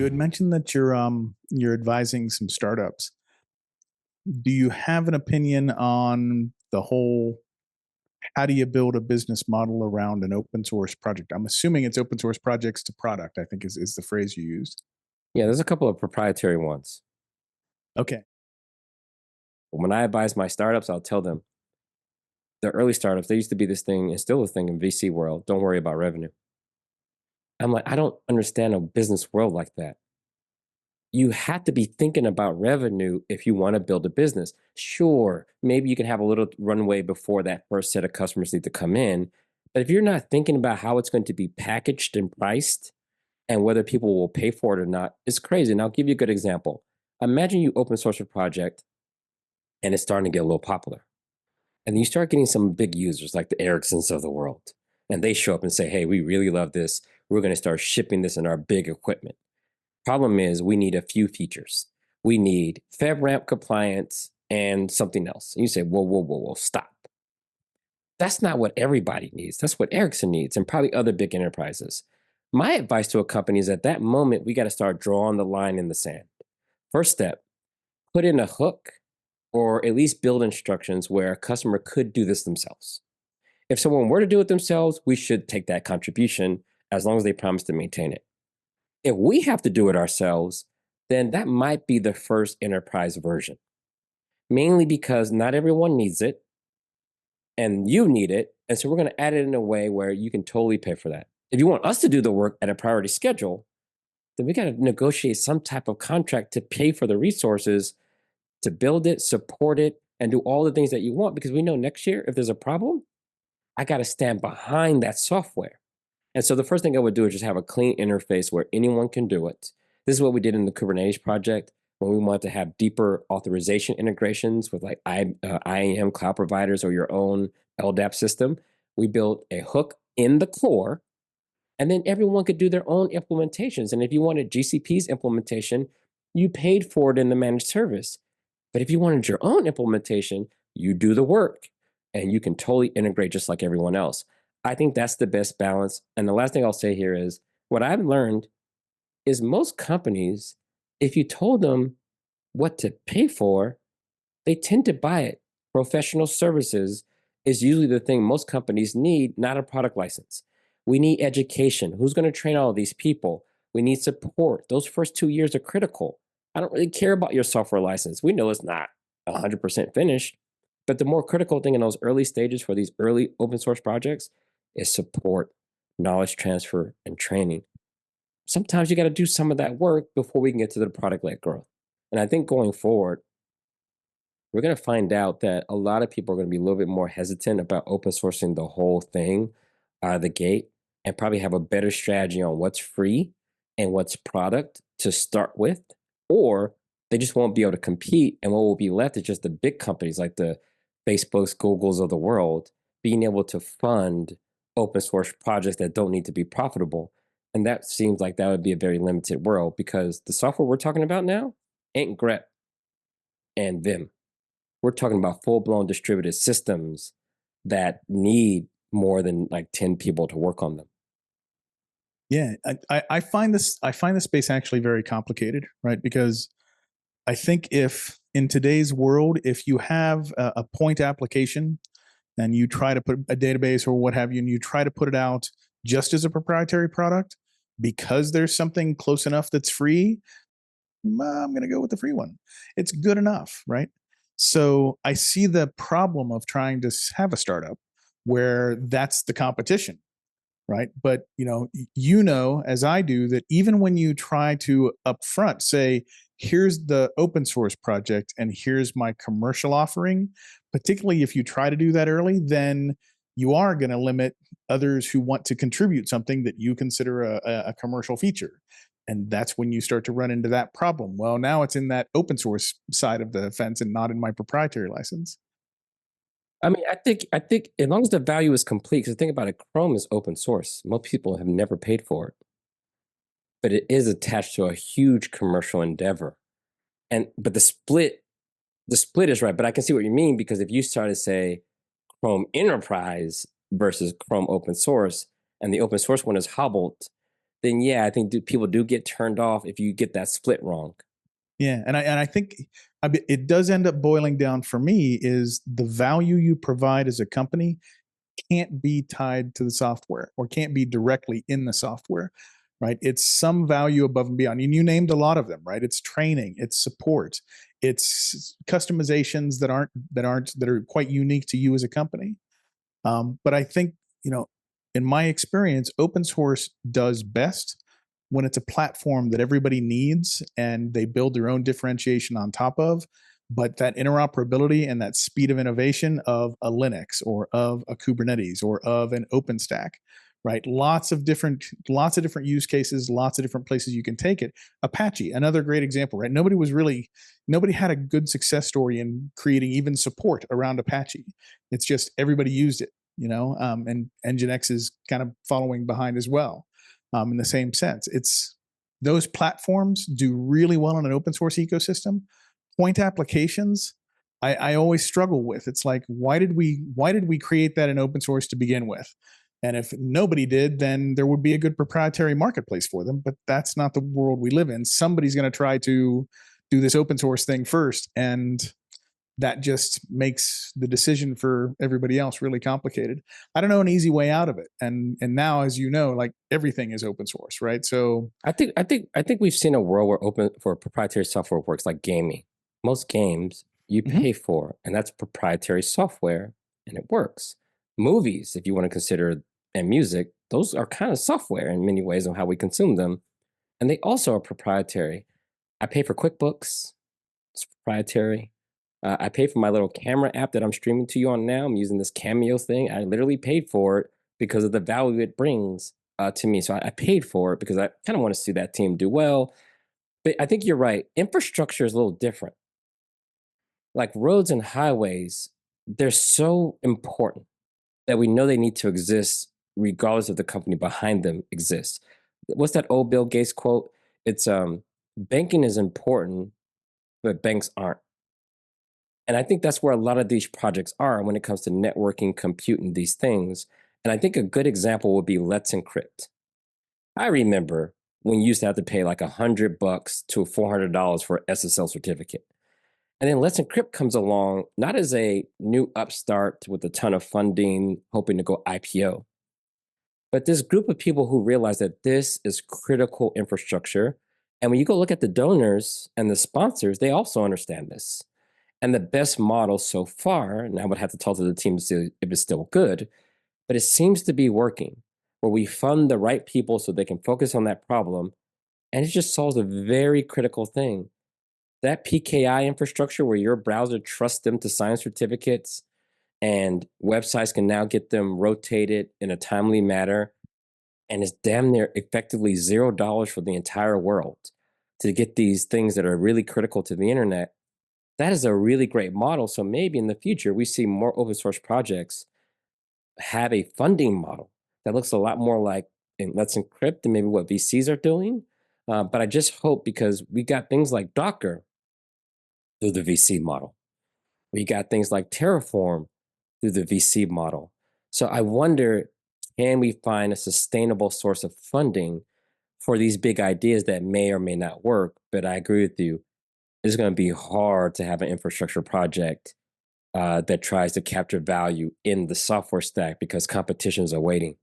You had mentioned that you're advising some startups. Do you have an opinion on the whole how do you build a business model around an open source project? I'm assuming it's open source projects to product, I think is the phrase you used. Yeah, there's a couple of proprietary ones. Okay. When I advise my startups, I'll tell them the early startups, they used to be this thing and still a thing in VC world. Don't worry about revenue. I'm like, I don't understand a business world like that. You have to be thinking about revenue if you want to build a business. Sure, maybe you can have a little runway before that first set of customers need to come in. But if you're not thinking about how it's going to be packaged and priced and whether people will pay for it or not, it's crazy. And I'll give you a good example. Imagine you open source a project and it's starting to get a little popular. And then you start getting some big users like the Ericssons of the world. And they show up and say, hey, we really love this. We're going to start shipping this in our big equipment. Problem is, we need a few features. We need FedRAMP compliance and something else. And you say, whoa, whoa, whoa, whoa, stop. That's not what everybody needs. That's what Ericsson needs and probably other big enterprises. My advice to a company is at that moment, we got to start drawing the line in the sand. First step, put in a hook or at least build instructions where a customer could do this themselves. If someone were to do it themselves, we should take that contribution as long as they promise to maintain it. If we have to do it ourselves, then that might be the first enterprise version, mainly because not everyone needs it and you need it. And so we're going to add it in a way where you can totally pay for that. If you want us to do the work at a priority schedule, then we got to negotiate some type of contract to pay for the resources to build it, support it, and do all the things that you want. Because we know next year, if there's a problem, I got to stand behind that software. And so the first thing I would do is just have a clean interface where anyone can do it. This is what we did in the Kubernetes project when we wanted to have deeper authorization integrations with like IAM cloud providers or your own LDAP system. We built a hook in the core, and then everyone could do their own implementations. And if you wanted GCP's implementation, you paid for it in the managed service. But if you wanted your own implementation, you do the work and you can totally integrate just like everyone else. I think that's the best balance. And the last thing I'll say here is what I've learned is most companies, if you told them what to pay for, they tend to buy it. Professional services is usually the thing most companies need, not a product license. We need education. Who's going to train all of these people? We need support. Those first 2 years are critical. I don't really care about your software license. We know it's not 100% finished, but the more critical thing in those early stages for these early open source projects is support, knowledge transfer, and training. Sometimes you got to do some of that work before we can get to the product led growth. And I think going forward, we're going to find out that a lot of people are going to be a little bit more hesitant about open sourcing the whole thing out of the gate and probably have a better strategy on what's free and what's product to start with, or they just won't be able to compete. And what will be left is just the big companies like the Facebooks, Googles of the world being able to fund open source projects that don't need to be profitable. And that seems like that would be a very limited world because the software we're talking about now ain't grep and Vim. We're talking about full-blown distributed systems that need more than like 10 people to work on them. Yeah, I find this space actually very complicated, right? Because I think if in today's world, if you have a point application and you try to put a database or what have you, and you try to put it out just as a proprietary product, because there's something close enough that's free, I'm going to go with the free one. It's good enough, right? So I see the problem of trying to have a startup where that's the competition, right? But as I do, that even when you try to upfront say, here's the open source project and here's my commercial offering, particularly if you try to do that early, then you are going to limit others who want to contribute something that you consider a commercial feature. And that's when you start to run into that problem. Well, now it's in that open source side of the fence and not in my proprietary license. I mean, I think as long as the value is complete, because think about it, Chrome is open source. Most people have never paid for it, but it is attached to a huge commercial endeavor. And but the split is right. But I can see what you mean because if you start to say Chrome Enterprise versus Chrome open source, and the open source one is hobbled, then yeah, I think people do get turned off if you get that split wrong. Yeah, and I think it does end up boiling down for me is the value you provide as a company can't be tied to the software or can't be directly in the software, right? It's some value above and beyond. And you named a lot of them, right? It's training, it's support, it's customizations that are quite unique to you as a company. But I think, you know, in my experience, open source does best when it's a platform that everybody needs and they build their own differentiation on top of. But that interoperability and that speed of innovation of a Linux or of a Kubernetes or of an OpenStack, right? Lots of different use cases, lots of different places you can take it. Apache, another great example, right? Nobody had a good success story in creating even support around Apache. It's just everybody used it, and Nginx is kind of following behind as well. In the same sense, it's those platforms do really well in an open source ecosystem. Point applications, I always struggle with. It's like, why did we create that in open source to begin with? And if nobody did, then there would be a good proprietary marketplace for them. But that's not the world we live in. Somebody's going to try to do this open source thing first, and that just makes the decision for everybody else really complicated. I don't know an easy way out of it. And now, as you know, like everything is open source, right? So I think we've seen a world where open for proprietary software works like gaming. Most games you mhm. pay for, and that's proprietary software, and it works. Movies, if you want to consider, and music, those are kind of software in many ways on how we consume them, and they also are proprietary. I pay for QuickBooks; it's proprietary. I pay for my little camera app that I'm streaming to you on now. I'm using this Cameo thing. I literally paid for it because of the value it brings to me. So I paid for it because I kind of want to see that team do well. But I think you're right. Infrastructure is a little different. Like roads and highways, they're so important that we know they need to exist regardless of the company behind them exists. What's that old Bill Gates quote? It's banking is important, but banks aren't. And I think that's where a lot of these projects are when it comes to networking, compute, and these things. And I think a good example would be Let's Encrypt. I remember when you used to have to pay like $100 to $400 for an SSL certificate. And then Let's Encrypt comes along, not as a new upstart with a ton of funding, hoping to go IPO, but this group of people who realize that this is critical infrastructure. And when you go look at the donors and the sponsors, they also understand this. And the best model so far, and I would have to talk to the team to see if it's still good, but it seems to be working where we fund the right people so they can focus on that problem. And it just solves a very critical thing. That PKI infrastructure where your browser trusts them to sign certificates and websites can now get them rotated in a timely manner. And it's damn near effectively $0 for the entire world to get these things that are really critical to the internet. That is a really great model. So maybe in the future, we see more open source projects have a funding model that looks a lot more like in Let's Encrypt and maybe what VCs are doing. But I just hope because we got things like Docker through the VC model. We got things like Terraform through the VC model. So I wonder, can we find a sustainable source of funding for these big ideas that may or may not work? But I agree with you. It's going to be hard to have an infrastructure project that tries to capture value in the software stack because competitions are waiting.